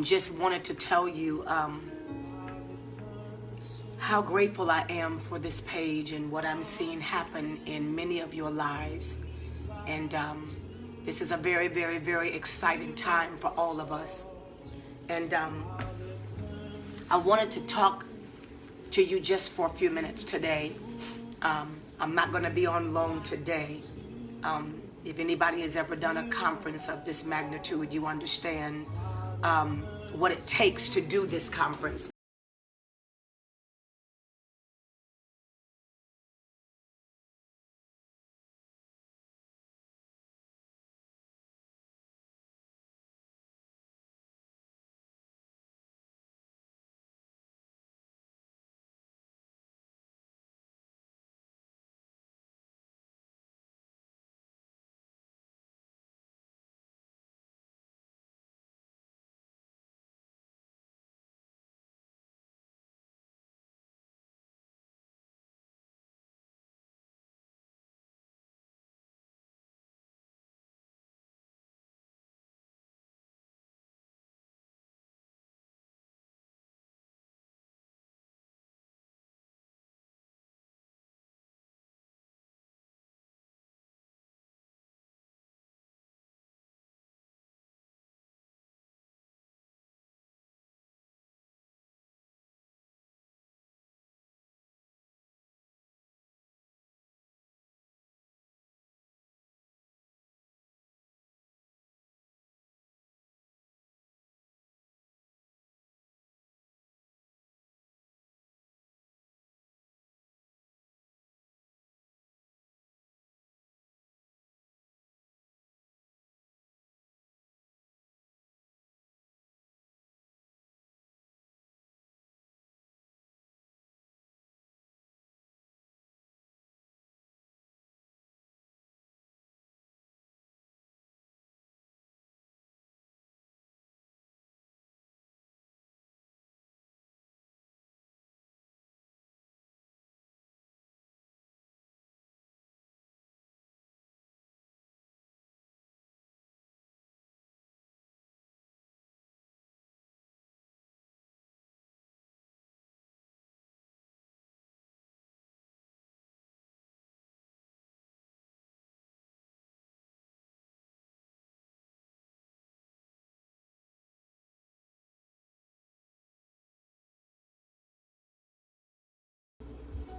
just wanted to tell you how grateful I am for this page and what I'm seeing happen in many of your lives. And this is a very, very, very exciting time for all of us. And I wanted to talk to you just for a few minutes today. I'm not going to be on long today. If anybody has ever done a conference of this magnitude, you understand what it takes to do this conference.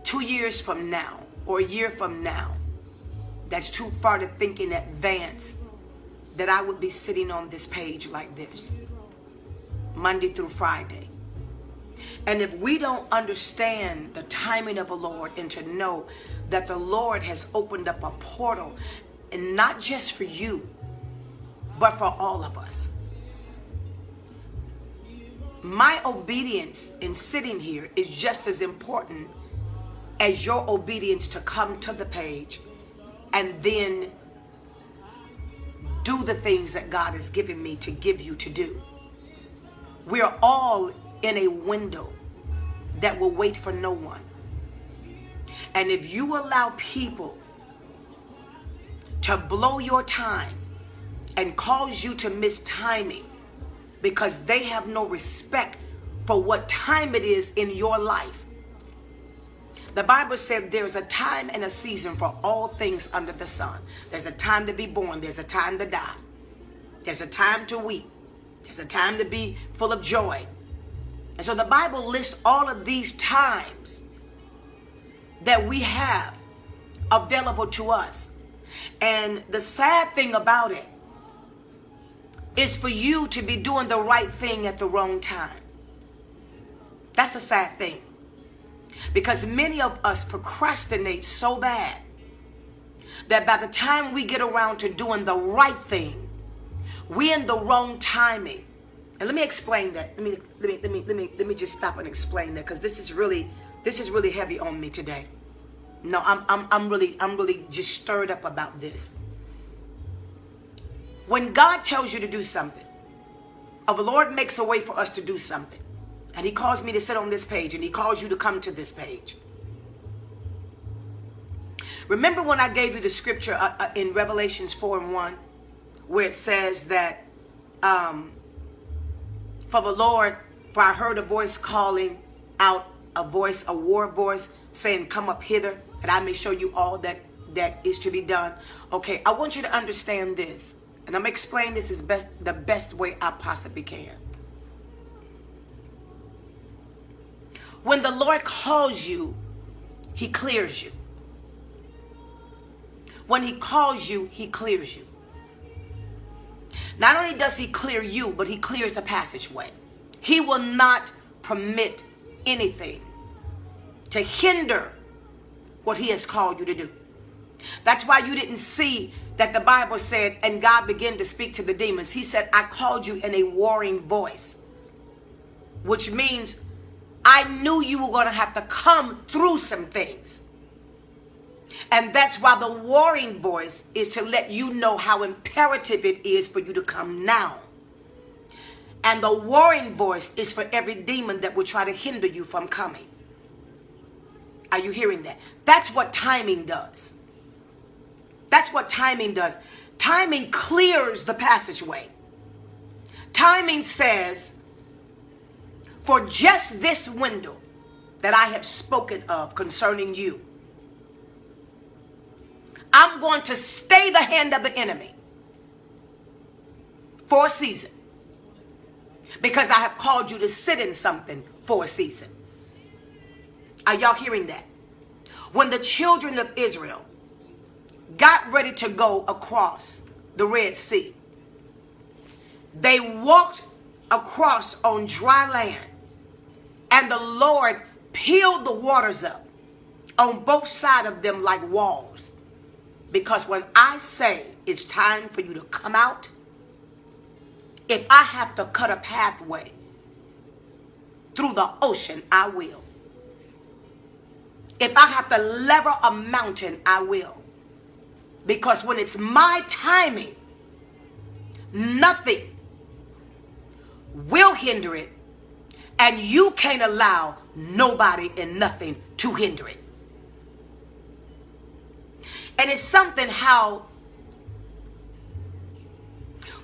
Two years from now, or a year from now, that's too far to think in advance that I would be sitting on this page like this, Monday through Friday. And if we don't understand the timing of the Lord and to know that the Lord has opened up a portal, and not just for you, but for all of us. My obedience in sitting here is just as important as your obedience to come to the page and then do the things that God has given me to give you to do. We are all in a window that will wait for no one. And if you allow people to blow your time and cause you to miss timing because they have no respect for what time it is in your life. The Bible said there's a time and a season for all things under the sun. There's a time to be born. There's a time to die. There's a time to weep. There's a time to be full of joy. And so the Bible lists all of these times that we have available to us. And the sad thing about it is for you to be doing the right thing at the wrong time. That's a sad thing. Because many of us procrastinate so bad that by the time we get around to doing the right thing, we're in the wrong timing. And let me explain that. Let me just stop and explain that, because this is really heavy on me today. No, I'm really just stirred up about this. When God tells you to do something, or the Lord makes a way for us to do something, and he calls me to sit on this page, and he calls you to come to this page. Remember when I gave you the scripture in Revelations 4:1, where it says that for the Lord, for I heard a voice calling out, a voice, a war voice, saying, come up hither, and I may show you all that is to be done. Okay, I want you to understand this, and I'm going to explain this as the best way I possibly can. When the Lord calls you, he clears you. When he calls you, he clears you. Not only does he clear you, but he clears the passageway. He will not permit anything to hinder what he has called you to do. That's why you didn't see that the Bible said, and God began to speak to the demons. He said, I called you in a warring voice, which means I knew you were going to have to come through some things. And that's why the warring voice is to let you know how imperative it is for you to come now. And the warring voice is for every demon that will try to hinder you from coming. Are you hearing that? That's what timing does. That's what timing does. Timing clears the passageway. Timing says, for just this window that I have spoken of concerning you, I'm going to stay the hand of the enemy for a season, because I have called you to sit in something for a season. Are y'all hearing that? When the children of Israel got ready to go across the Red Sea, they walked across on dry land, and the Lord peeled the waters up on both sides of them like walls. Because when I say it's time for you to come out, if I have to cut a pathway through the ocean, I will. If I have to level a mountain, I will. Because when it's my timing, nothing will hinder it, and you can't allow nobody and nothing to hinder it. And it's something how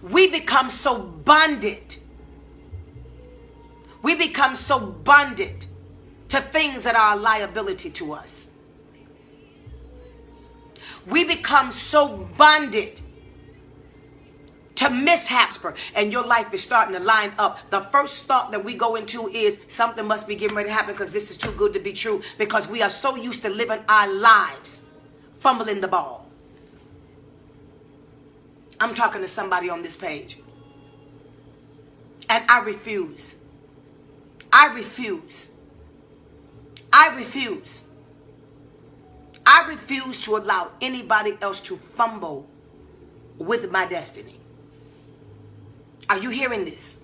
we become so bonded. We become so bonded to things that are a liability to us. We become so bonded to mishaps, and your life is starting to line up. The first thought that we go into is something must be getting ready to happen, because this is too good to be true, because we are so used to living our lives fumbling the ball. I'm talking to somebody on this page. And I refuse. I refuse. I refuse. I refuse to allow anybody else to fumble with my destiny. Are you hearing this?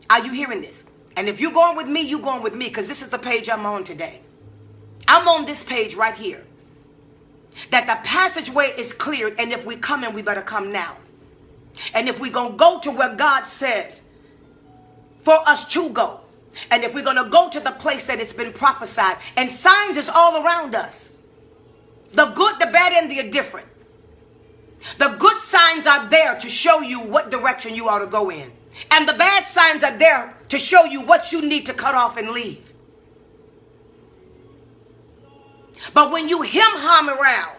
Are you hearing this? And if you're going with me, you're going with me, because this is the page I'm on today. I'm on this page right here. That the passageway is cleared, and if we come in, we better come now. And if we're going to go to where God says for us to go, and if we're going to go to the place that it's been prophesied, and signs is all around us. The good, the bad, and the indifferent. The good signs are there to show you what direction you ought to go in. And the bad signs are there to show you what you need to cut off and leave. But when you hem-hum around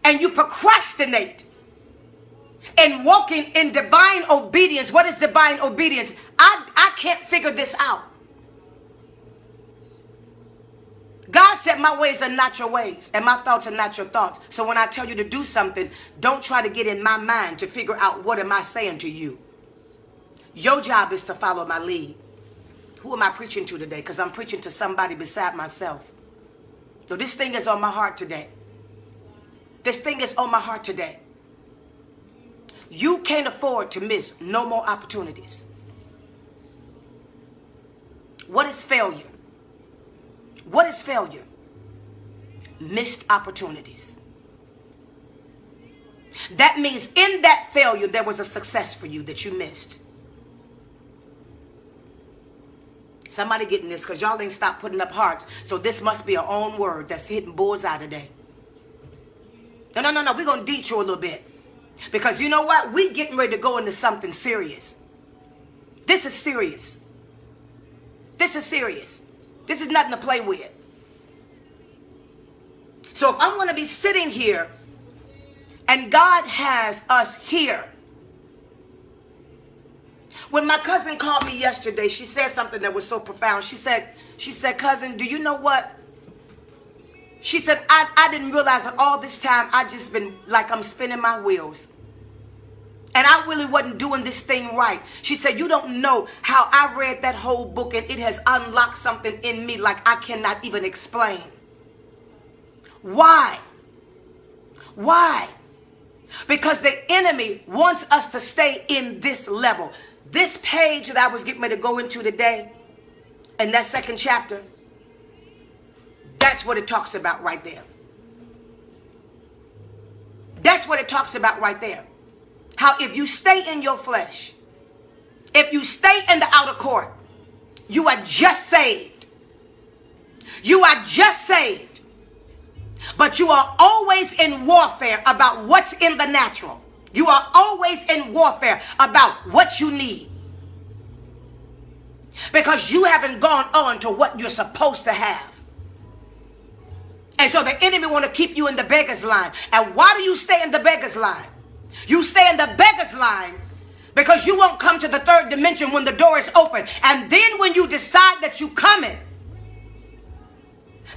and you procrastinate and walking in divine obedience, what is divine obedience? I can't figure this out. God said my ways are not your ways, and my thoughts are not your thoughts. So when I tell you to do something, don't try to get in my mind to figure out what am I saying to you. Your job is to follow my lead. Who am I preaching to today? Because I'm preaching to somebody beside myself. So this thing is on my heart today. This thing is on my heart today. You can't afford to miss no more opportunities. What is failure? What is failure? Missed opportunities. That means in that failure, there was a success for you that you missed. Somebody getting this, because y'all ain't stopped putting up hearts. So this must be our own word that's hitting bullseye today. No. We're going to detour a little bit. Because you know what? We getting ready to go into something serious. This is serious. This is serious. This is nothing to play with. So if I'm going to be sitting here and God has us here. When my cousin called me yesterday, she said something that was so profound. She said, cousin, do you know what? She said, I didn't realize that all this time I just been like I'm spinning my wheels. And I really wasn't doing this thing right. She said, you don't know how I read that whole book and it has unlocked something in me like I cannot even explain. Why? Why? Because the enemy wants us to stay in this level. This page that I was getting ready to go into today, in that second chapter, that's what it talks about right there. That's what it talks about right there. How if you stay in your flesh, if you stay in the outer court, you are just saved. You are just saved. But you are always in warfare about what's in the natural. You are always in warfare about what you need. Because you haven't gone on to what you're supposed to have. And so the enemy want to keep you in the beggar's line. And why do you stay in the beggar's line? You stay in the beggar's line because you won't come to the third dimension when the door is open. And then when you decide that you're coming,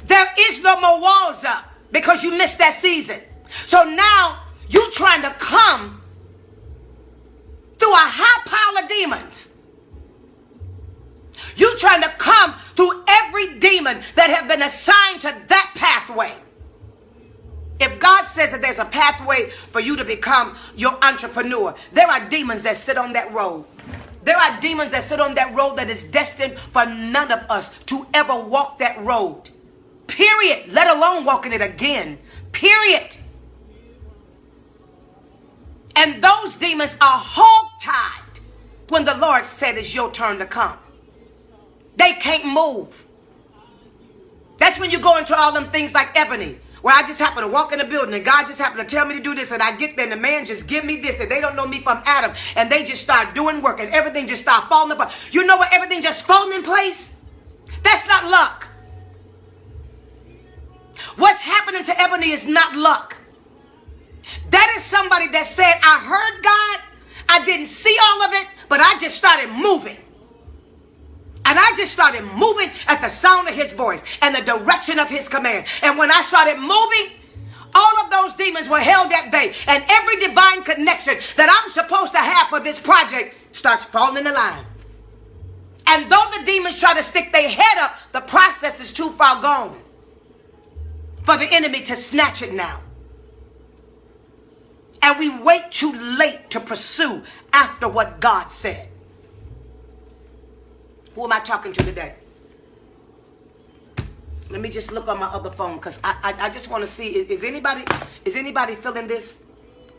there is no more walls up because you missed that season. So now you're trying to come through a high pile of demons. You're trying to come through every demon that have been assigned to that pathway. If God says that there's a pathway for you to become your entrepreneur, there are demons that sit on that road. There are demons that sit on that road that is destined for none of us to ever walk that road. Period. Let alone walking it again. Period. And those demons are hog-tied when the Lord said it's your turn to come. They can't move. That's when you go into all them things like Ebony, where I just happen to walk in the building and God just happened to tell me to do this, and I get there and the man just give me this, and they don't know me from Adam, and they just start doing work and everything just start falling apart. You know what? Everything just falling in place. That's not luck. What's happening to Ebony is not luck. That is somebody that said, I heard God, I didn't see all of it, but I just started moving. And I just started moving at the sound of his voice and the direction of his command. And when I started moving, all of those demons were held at bay. And every divine connection that I'm supposed to have for this project starts falling in line. And though the demons try to stick their head up, the process is too far gone for the enemy to snatch it now. And we wait too late to pursue after what God said. Who am I talking to today? Let me just look on my other phone because I just want to see, is anybody feeling this?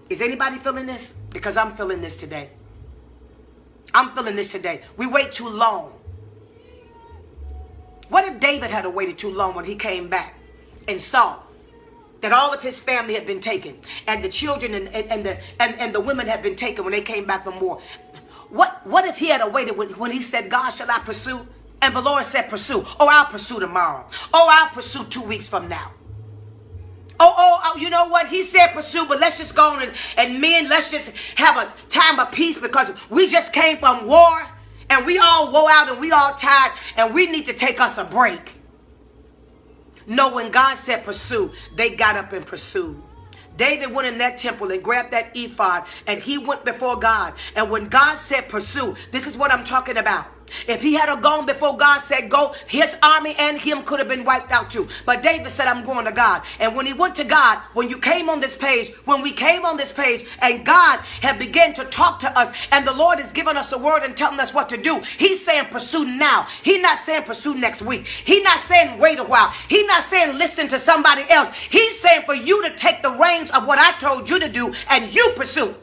Is anybody feeling this? Because I'm feeling this today. I'm feeling this today. We wait too long. What if David had waited too long when he came back and saw that all of his family had been taken and the children and the women had been taken when they came back from war? What if he had waited when he said, God, shall I pursue? And the Lord said, pursue. Oh, I'll pursue tomorrow. Oh, I'll pursue 2 weeks from now. Oh, you know what? He said pursue, but let's just go on and men, let's just have a time of peace because we just came from war and we all wore out and we all tired and we need to take us a break. No, when God said pursue, they got up and pursued. David went in that temple and grabbed that ephod and he went before God. And when God said pursue, this is what I'm talking about. If he had gone before God said go, his army and him could have been wiped out too. But David said, I'm going to God. And when he went to God, when we came on this page and God had begun to talk to us and the Lord has given us a word and telling us what to do, he's saying pursue now. He's not saying pursue next week. He's not saying wait a while. He's not saying listen to somebody else. He's saying for you to take the reins of what I told you to do and you pursue.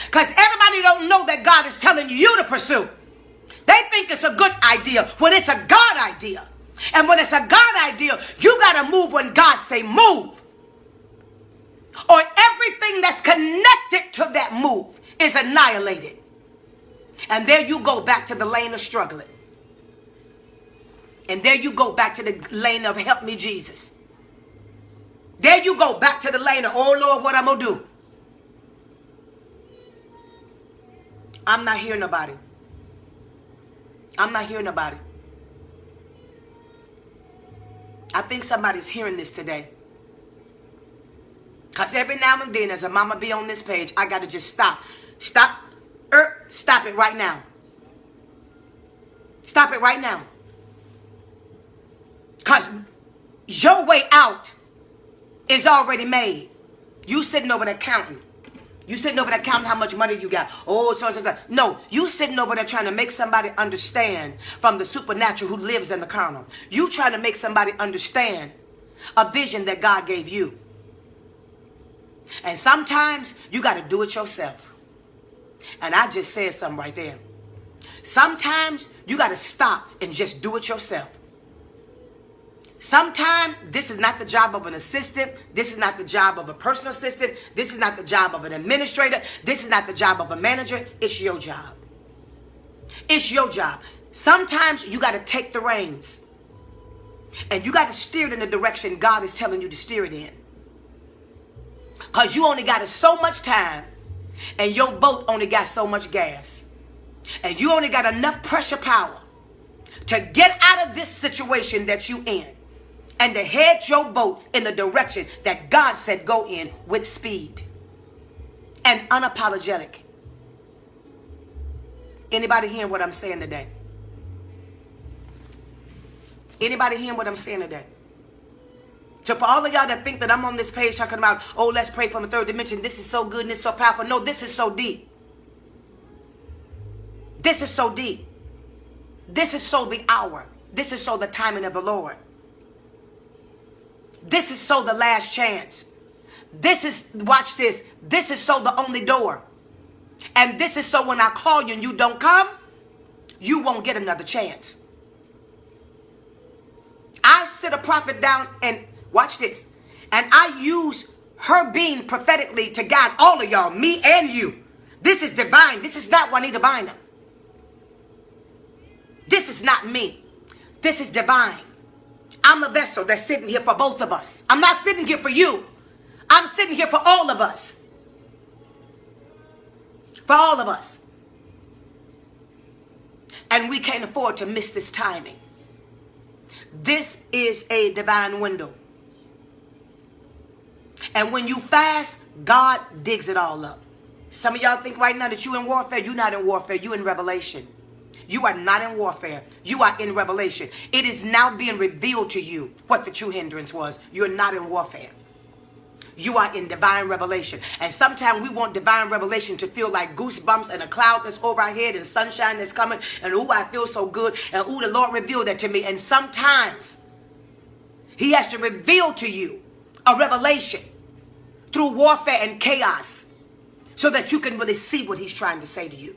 Because everybody don't know that God is telling you to pursue. They think it's a good idea when it's a God idea. And when it's a God idea, you got to move when God say move. Or everything that's connected to that move is annihilated. And there you go back to the lane of struggling. And there you go back to the lane of help me, Jesus. There you go back to the lane of, oh Lord, what I'm going to do? I'm not hearing nobody. I'm not hearing nobody. I think somebody's hearing this today. Because every now and then as a mama be on this page, I got to just stop. Stop. Stop it right now. Stop it right now. Because your way out is already made. You sitting over there counting. You sitting over there counting how much money you got. Oh, so. No, you sitting over there trying to make somebody understand from the supernatural who lives in the carnal. You trying to make somebody understand a vision that God gave you. And sometimes you got to do it yourself. And I just said something right there. Sometimes you got to stop and just do it yourself. Sometimes this is not the job of an assistant. This is not the job of a personal assistant. This is not the job of an administrator. This is not the job of a manager. It's your job. It's your job. Sometimes you got to take the reins. And you got to steer it in the direction God is telling you to steer it in. Because you only got so much time. And your boat only got so much gas. And you only got enough pressure power to get out of this situation that you in. And to head your boat in the direction that God said go in with speed. And unapologetic. Anybody hearing what I'm saying today? Anybody hearing what I'm saying today? So for all of y'all that think that I'm on this page talking about, oh, let's pray from the third dimension. This is so good and it's so powerful. No, this is so deep. This is so deep. This is so the hour. This is so the timing of the Lord. This is so the last chance. This is, watch this. This is so the only door. And this is so when I call you and you don't come, you won't get another chance. I sit a prophet down and watch this. And I use her being prophetically to guide all of y'all, me and you. This is divine. This is not Juanita Bynum. This is not me. This is divine. I'm a vessel that's sitting here for both of us. I'm not sitting here for you. I'm sitting here for all of us. For all of us. And we can't afford to miss this timing. This is a divine window. And when you fast, God digs it all up. Some of y'all think right now that you're in warfare. You're not in warfare. You're in revelation. You are not in warfare. You are in revelation. It is now being revealed to you what the true hindrance was. You're not in warfare. You are in divine revelation. And sometimes we want divine revelation to feel like goosebumps and a cloud that's over our head and sunshine that's coming. And ooh, I feel so good. And ooh, the Lord revealed that to me. And sometimes he has to reveal to you a revelation through warfare and chaos so that you can really see what he's trying to say to you.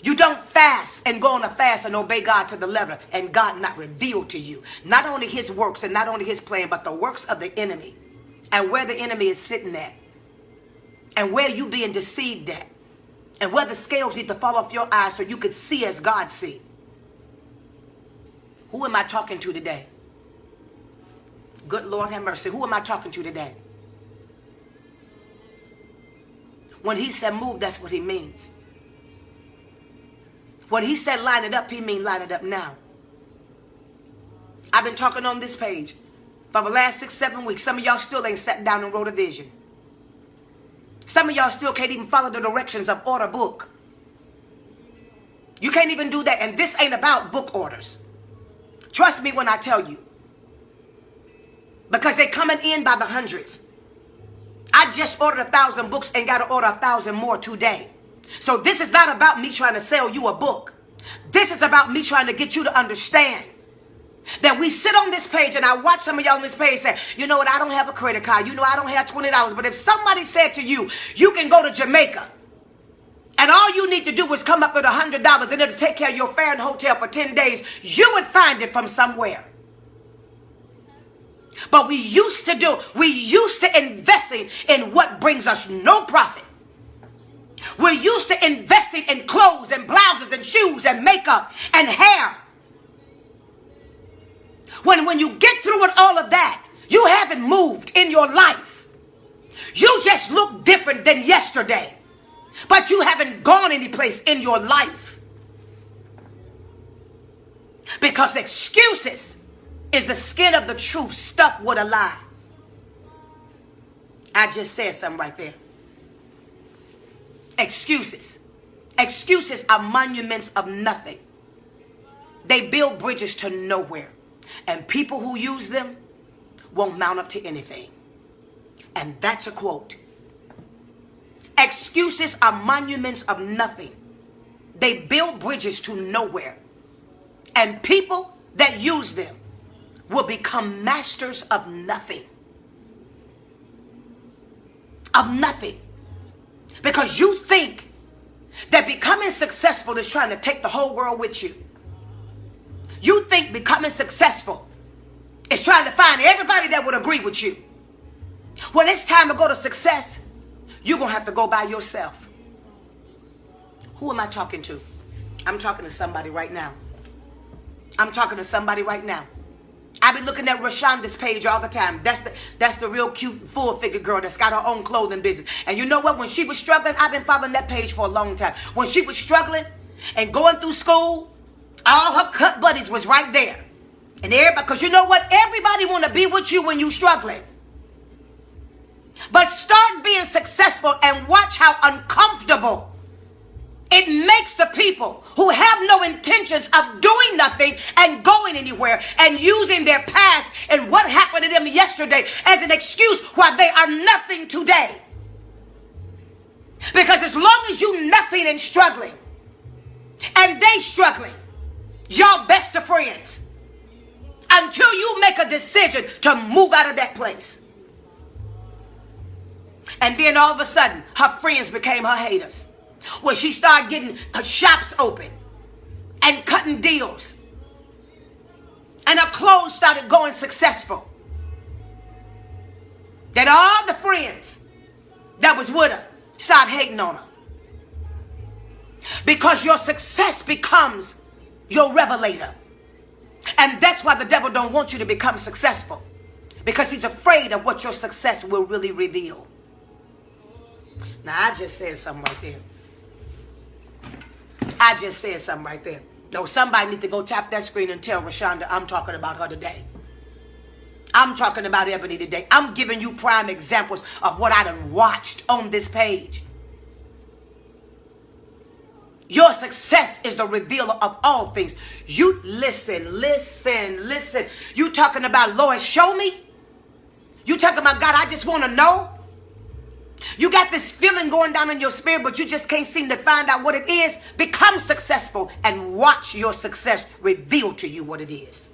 You don't fast and go on a fast and obey God to the letter and God not reveal to you. Not only his works and not only his plan, but the works of the enemy. And where the enemy is sitting at. And where you being deceived at. And where the scales need to fall off your eyes so you could see as God see. Who am I talking to today? Good Lord have mercy. Who am I talking to today? When he said move, that's what he means. When he said line it up, he means line it up now. I've been talking on this page for the last 6-7 weeks. Some of y'all still ain't sat down and wrote a vision. Some of y'all still can't even follow the directions of order book. You can't even do that. And this ain't about book orders. Trust me when I tell you. Because they're coming in by the hundreds. I just ordered 1,000 books and got to order 1,000 more today. So this is not about me trying to sell you a book. This is about me trying to get you to understand that we sit on this page, and I watch some of y'all on this page say, you know what, I don't have a credit card. You know, I don't have $20. But if somebody said to you, you can go to Jamaica, and all you need to do is come up with $100, and it'll take care of your fare and hotel for 10 days, you would find it from somewhere. But we used to investing in what brings us no profit. We're used to investing in clothes and blouses and shoes and makeup and hair. When you get through with all of that, you haven't moved in your life. You just look different than yesterday, but you haven't gone any place in your life. Because excuses is the skin of the truth stuck with a lie. I just said something right there. Excuses. Excuses are monuments of nothing. They build bridges to nowhere. And people who use them won't mount up to anything. And that's a quote. Excuses are monuments of nothing. They build bridges to nowhere. And people that use them will become masters of nothing. Of nothing. Because you think that becoming successful is trying to take the whole world with you. You think becoming successful is trying to find everybody that would agree with you. When it's time to go to success, you're going to have to go by yourself. Who am I talking to? I'm talking to somebody right now. I'm talking to somebody right now. I be looking at Rashonda's page all the time. That's the real cute full-figure girl that's got her own clothing business. And you know what? When she was struggling, I've been following that page for a long time. When she was struggling and going through school, all her cut buddies was right there. And everybody, because you know what? Everybody want to be with you when you're struggling. But start being successful and watch how uncomfortable it makes the people who have no intentions of doing nothing and going anywhere and using their past and what happened to them yesterday as an excuse why they are nothing today. Because as long as you nothing and struggling and they struggling, y'all best of friends until you make a decision to move out of that place. And then all of a sudden, her friends became her haters. When she started getting her shops open and cutting deals. And her clothes started going successful. Then all the friends that was with her started hating on her. Because your success becomes your revelator. And that's why the devil don't want you to become successful. Because he's afraid of what your success will really reveal. Now, I just said something right there. I just said something right there. No, somebody need to go tap that screen and tell Rashonda I'm talking about her today. I'm talking about Ebony today. I'm giving you prime examples of what I done watched on this page. Your success is the revealer of all things. You listen. You talking about, Lord, show me? You talking about, God, I just want to know? You got this feeling going down in your spirit, but you just can't seem to find out what it is. Become successful and watch your success reveal to you what it is.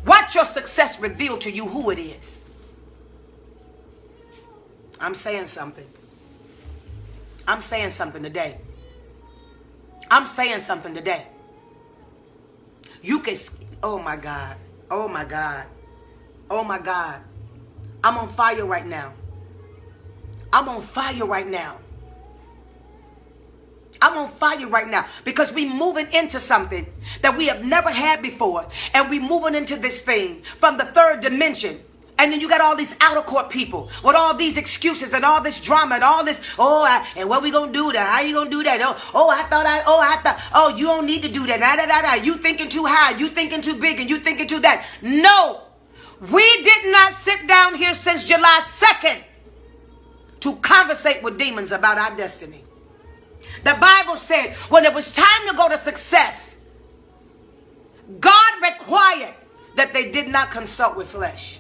Watch your success reveal to you who it is. I'm saying something. I'm saying something today. I'm saying something today. You can, oh my God, oh my God, oh my God. I'm on fire right now. I'm on fire right now. I'm on fire right now because we're moving into something that we have never had before. And we're moving into this thing from the third dimension. And then you got all these outer court people with all these excuses and all this drama and all this, and what we gonna do that? How you gonna do that? Oh, you don't need to do that. You thinking too high, you thinking too big, and you thinking too that. No, we did not sit down here since July 2nd to conversate with demons about our destiny. The Bible said when it was time to go to success, God required that they did not consult with flesh.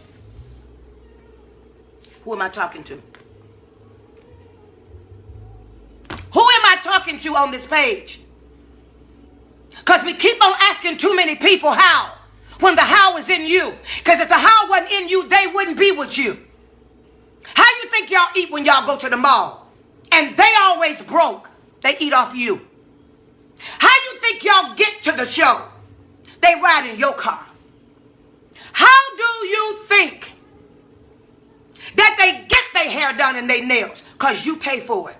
Who am I talking to? Who am I talking to on this page? Because we keep on asking too many people how, when the how is in you. Because if the how wasn't in you, they wouldn't be with you. How you think y'all eat when y'all go to the mall? And they always broke. They eat off you. How you think y'all get to the show? They ride in your car. How do you think that they get their hair done and their nails because you pay for it.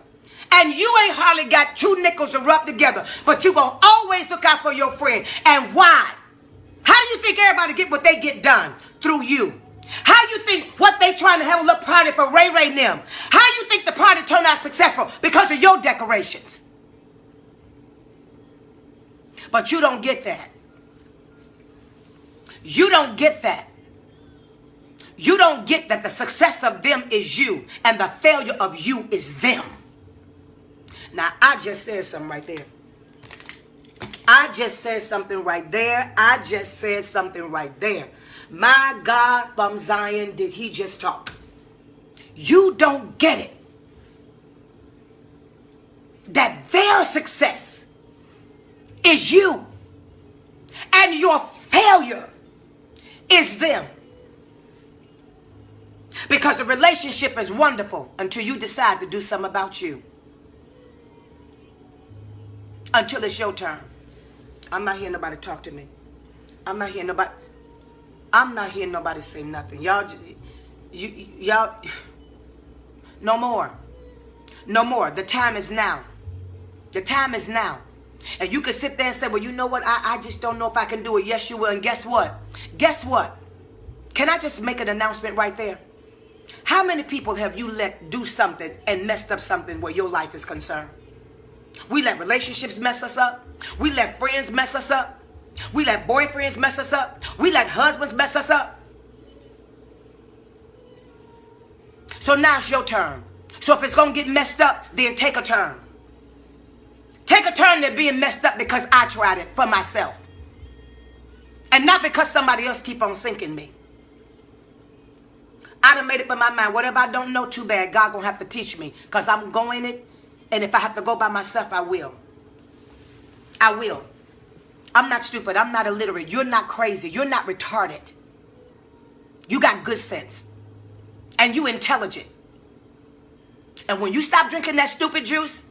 And you ain't hardly got 2 nickels to rub together, but you going to always look out for your friend. And why? How do you think everybody get what they get done? Through you. How you think what they trying to have a little party for Ray Ray and them? How you think the party turned out successful? Because of your decorations. But you don't get that. You don't get that. You don't get that the success of them is you and the failure of you is them. Now, I just said something right there. I just said something right there. I just said something right there. My God from Zion, did he just talk? You don't get it. That their success is you. And your failure is them. Because the relationship is wonderful until you decide to do something about you. Until it's your turn. I'm not hearing nobody talk to me. I'm not hearing nobody say nothing. Y'all, no more. No more. The time is now. The time is now. And you can sit there and say, well, you know what? I just don't know if I can do it. Yes, you will. And guess what? Guess what? Can I just make an announcement right there? How many people have you let do something and messed up something where your life is concerned? We let relationships mess us up. We let friends mess us up. We let boyfriends mess us up. We let husbands mess us up. So now it's your turn. So if it's going to get messed up, then take a turn. Take a turn to being messed up because I tried it for myself. And not because somebody else keep on sinking me. I done made up in my mind. Whatever I don't know, too bad. God going to have to teach me. Because I'm going it. And if I have to go by myself, I will. I will. I'm not stupid. I'm not illiterate. You're not crazy. You're not retarded. You got good sense. And you intelligent. And when you stop drinking that stupid juice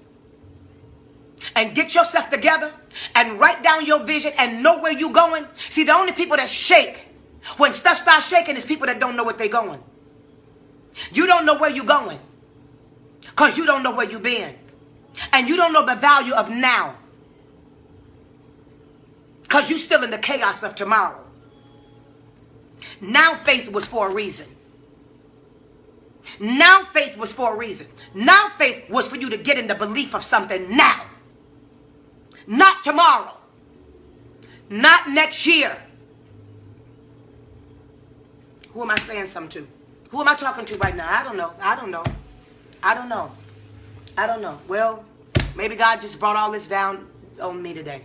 and get yourself together and write down your vision and know where you're going. See, the only people that shake when stuff starts shaking is people that don't know what they're going. You don't know where you're going because you don't know where you've been. And you don't know the value of now because you're still in the chaos of tomorrow. Now faith was for a reason. Now faith was for a reason. Now faith was for you to get in the belief of something now. Not tomorrow. Not next year. Who am I saying something to? Who am I talking to right now? I don't know. I don't know. I don't know. I don't know. Well, maybe God just brought all this down on me today.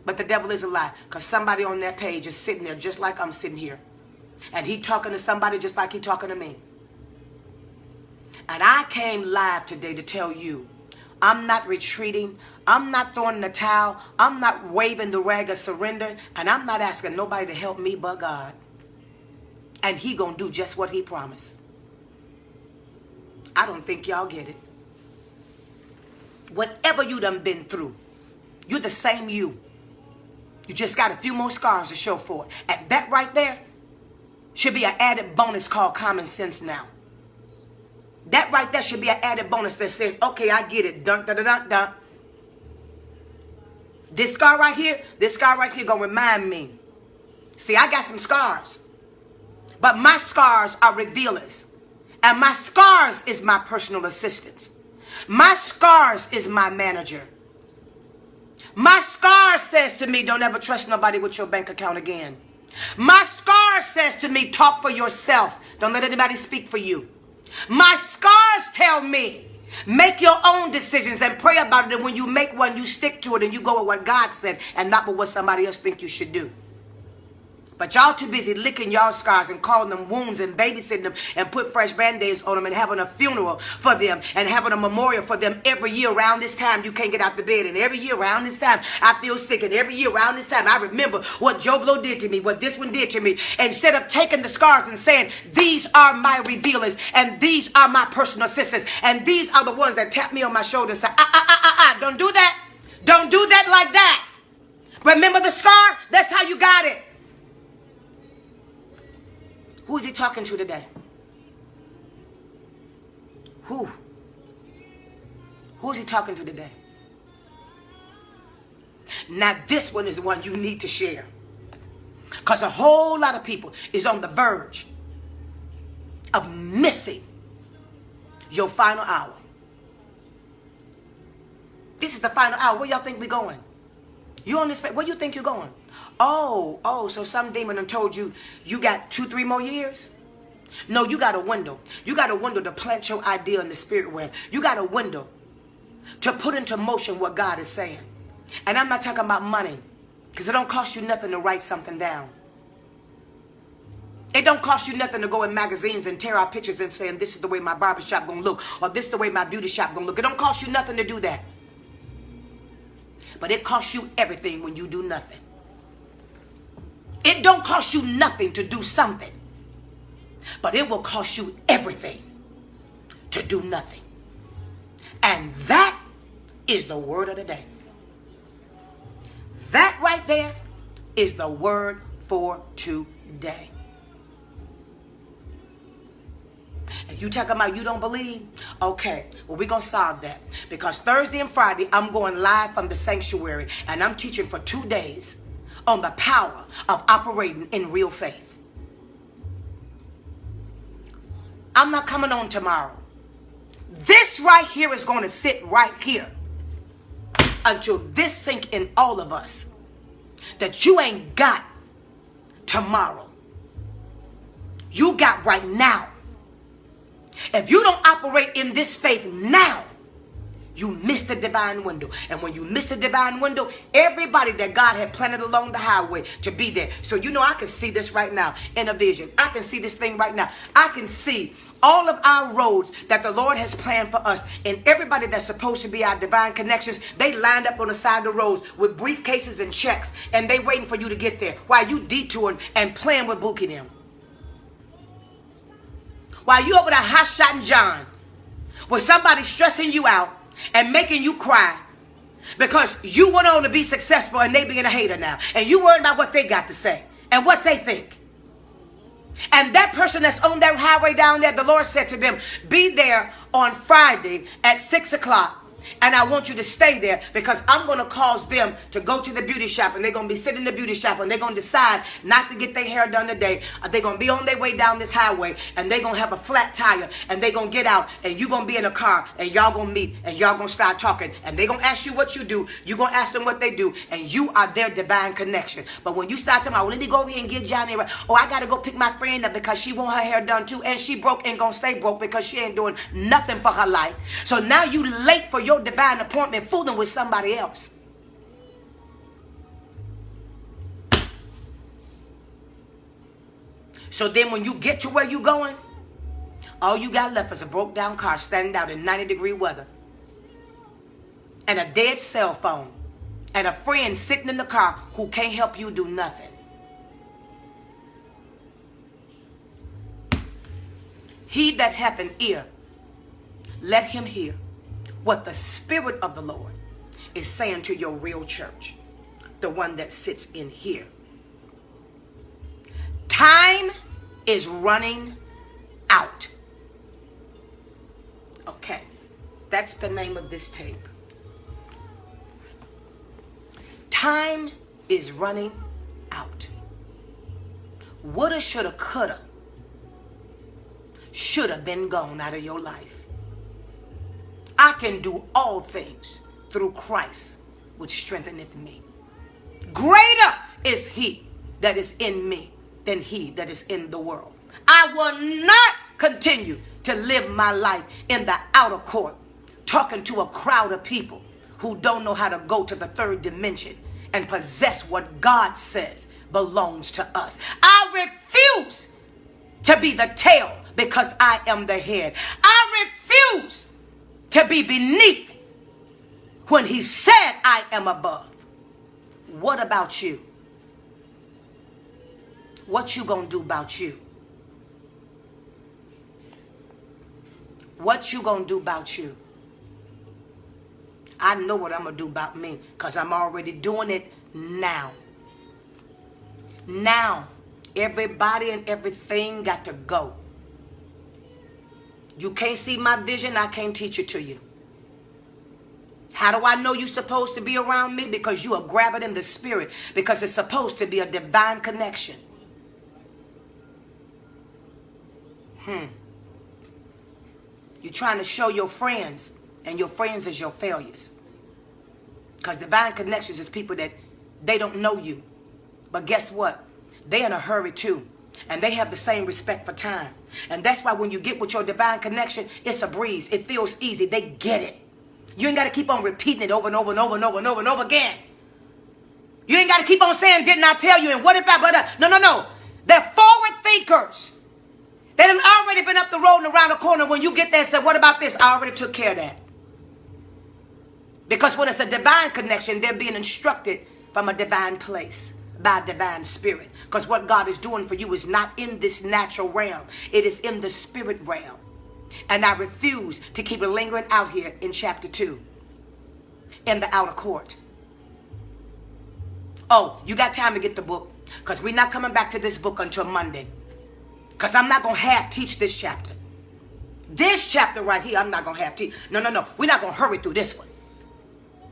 But the devil is a lie. Because somebody on that page is sitting there just like I'm sitting here. And he talking to somebody just like he talking to me. And I came live today to tell you, I'm not retreating. I'm not throwing in the towel. I'm not waving the rag of surrender. And I'm not asking nobody to help me but God. And he gonna do just what he promised. I don't think y'all get it. Whatever you done been through, you're the same you. You just got a few more scars to show for it. And that right there should be an added bonus called common sense now. That right there should be an added bonus that says, okay, I get it. Dun, dun, dun, dun, dun. This scar right here gonna remind me. See, I got some scars. But my scars are revealers. And my scars is my personal assistants. My scars is my manager. My scar says to me, don't ever trust nobody with your bank account again. My scar says to me, talk for yourself. Don't let anybody speak for you. My scars tell me, make your own decisions and pray about it. And when you make one, you stick to it and you go with what God said and not with what somebody else think you should do. But y'all too busy licking y'all scars and calling them wounds and babysitting them and put fresh band-aids on them and having a funeral for them and having a memorial for them every year around this time. You can't get out the bed. And every year around this time, I feel sick. And every year around this time, I remember what Joe Blow did to me, what this one did to me. Instead of taking the scars and saying, these are my revealers and these are my personal assistants and these are the ones that tap me on my shoulder and say, don't do that. Don't do that like that. Remember the scar? That's how you got it. Who is he talking to today? Who is he talking to today? Now this one is the one you need to share. Because a whole lot of people is on the verge of missing your final hour. This is the final hour. Where y'all think we're going? You on this? Where you think you're going? Oh, so some demon done told you you got 2-3 more years? No, you got a window. You got a window to plant your idea in the spirit realm. You got a window to put into motion what God is saying. And I'm not talking about money, because it don't cost you nothing to write something down. It don't cost you nothing to go in magazines and tear out pictures and saying this is the way my barbershop gonna look, or this is the way my beauty shop gonna look. It don't cost you nothing to do that. But it costs you everything when you do nothing. It don't cost you nothing to do something, but it will cost you everything to do nothing. And that is the word of the day. That right there is the word for today. And you talking about you don't believe? Okay, well, we're going to solve that. Because Thursday and Friday, I'm going live from the sanctuary. And I'm teaching for 2 days on the power of operating in real faith. I'm not coming on tomorrow. This right here is going to sit right here until this sink in all of us, that you ain't got tomorrow. You got right now. If you don't operate in this faith now, you miss the divine window. And when you miss the divine window, everybody that God had planted along the highway to be there. So you know, I can see this right now in a vision. I can see this thing right now. I can see all of our roads that the Lord has planned for us. And everybody that's supposed to be our divine connections, they lined up on the side of the roads with briefcases and checks. And they waiting for you to get there while you detouring and playing with Bookie them. While you over there hot-shotting John with somebody stressing you out and making you cry because you went on to be successful and they being a hater now. And you worried about what they got to say and what they think. And that person that's on that highway down there, the Lord said to them, be there on Friday at 6 o'clock. And I want you to stay there because I'm going to cause them to go to the beauty shop, and they're going to be sitting in the beauty shop, and they're going to decide not to get their hair done today. They're going to be on their way down this highway, and they're going to have a flat tire, and they're going to get out, and you're going to be in a car, and y'all going to meet, and y'all going to start talking, and they're going to ask you what you do. You're going to ask them what they do, and you are their divine connection. But when you start talking about, well, let me go over here and get Johnny, oh, I got to go pick my friend up because she want her hair done too, and she broke and going to stay broke because she ain't doing nothing for her life. So now you late for your divine appointment, fooling with somebody else. So then when you get to where you going, all you got left is a broke down car standing out in 90-degree weather, and a dead cell phone, and a friend sitting in the car who can't help you do nothing. He that hath an ear, let him hear what the Spirit of the Lord is saying to your real church, the one that sits in here. Time is running out. Okay, that's the name of this tape. Time is running out. Woulda, shoulda, coulda, shoulda been gone out of your life. I can do all things through Christ, which strengtheneth me. Greater is he that is in me than he that is in the world. I will not continue to live my life in the outer court, talking to a crowd of people who don't know how to go to the third dimension and possess what God says belongs to us. I refuse to be the tail because I am the head. I refuse to be beneath when he said I am above. What about you? What you gonna do about you? What you gonna do about you? I know what I'm gonna do about me because I'm already doing it now. Now, everybody and everything got to go. You can't see my vision. I can't teach it to you. How do I know you're supposed to be around me? Because you are grabbing in the spirit. Because it's supposed to be a divine connection. You're trying to show your friends, and your friends is your failures. Because divine connections is people that they don't know you. But guess what? They're in a hurry too. And they have the same respect for time. And that's why when you get with your divine connection, it's a breeze. It feels easy. They get it. You ain't got to keep on repeating it over and over and over and over and over and over again. You ain't got to keep on saying, didn't I tell you? And what if I, but no. They're forward thinkers. They done already been up the road and around the corner. When you get there and say, what about this? I already took care of that. Because when it's a divine connection, they're being instructed from a divine place by a divine spirit. Because what God is doing for you is not in this natural realm. It is in the spirit realm. And I refuse to keep it lingering out here in chapter 2. In the outer court. Oh, you got time to get the book. Because we're not coming back to this book until Monday. Because I'm not going to half teach this chapter. This chapter right here, I'm not going to half teach. No. We're not going to hurry through this one.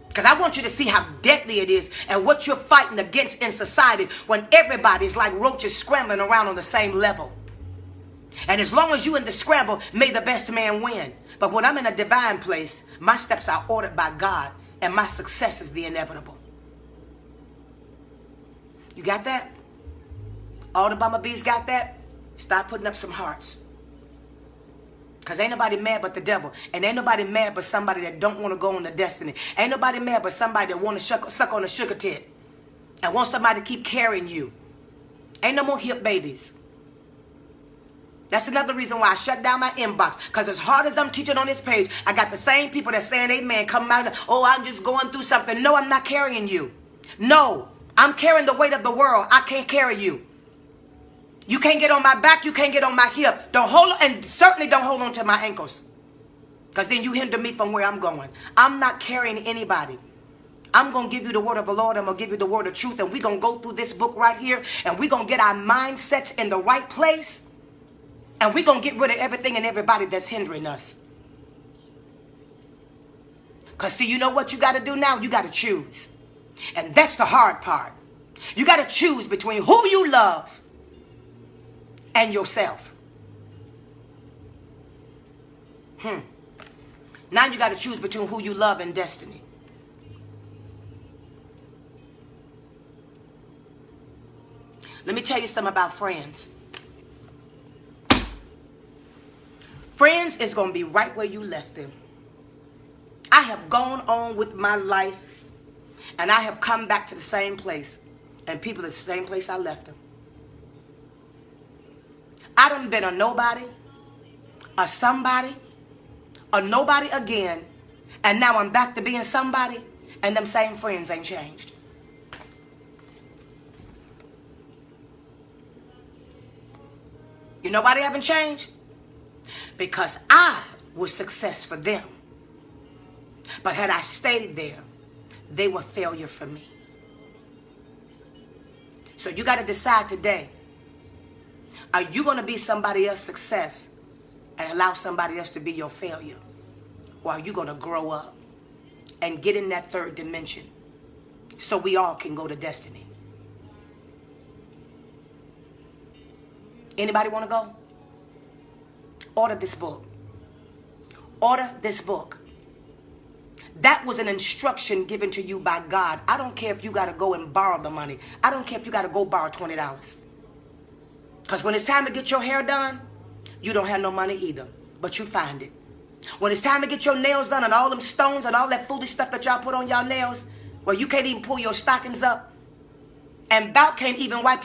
Because I want you to see how deadly it is and what you're fighting against in society when everybody's like roaches scrambling around on the same level. And as long as you in the scramble, may the best man win. But when I'm in a divine place, my steps are ordered by God and my success is the inevitable. You got that? All the Bummer Bees got that? Start putting up some hearts. Because ain't nobody mad but the devil. And ain't nobody mad but somebody that don't want to go on the destiny. Ain't nobody mad but somebody that want to suck on a sugar tit. And want somebody to keep carrying you. Ain't no more hip babies. That's another reason why I shut down my inbox. Because as hard as I'm teaching on this page, I got the same people that saying amen coming out. Oh, I'm just going through something. No, I'm not carrying you. No, I'm carrying the weight of the world. I can't carry you. You can't get on my back. You can't get on my hip. Don't hold on, and certainly don't hold on to my ankles. Because then you hinder me from where I'm going. I'm not carrying anybody. I'm going to give you the word of the Lord. I'm going to give you the word of truth. And we're going to go through this book right here. And we're going to get our mindsets in the right place. And we're going to get rid of everything and everybody that's hindering us. Because see, you know what you got to do now? You got to choose. And that's the hard part. You got to choose between who you love and yourself. Now you got to choose between who you love and destiny. Let me tell you something about friends. Friends is going to be right where you left them. I have gone on with my life and I have come back to the same place and people at the same place I left them. I done been a nobody, a somebody, a nobody again, and now I'm back to being somebody, and them same friends ain't changed. You know why they haven't changed? Because I was success for them. But had I stayed there, they were failure for me. So you got to decide today. Are you going to be somebody else's success and allow somebody else to be your failure? Or are you going to grow up and get in that third dimension so we all can go to destiny? Anybody want to go? Order this book. Order this book. That was an instruction given to you by God. I don't care if you got to go and borrow the money. I don't care if you got to go borrow $20. Because when it's time to get your hair done, you don't have no money either. But you find it. When it's time to get your nails done and all them stones and all that foolish stuff that y'all put on y'all nails, where you can't even pull your stockings up and about can't even wipe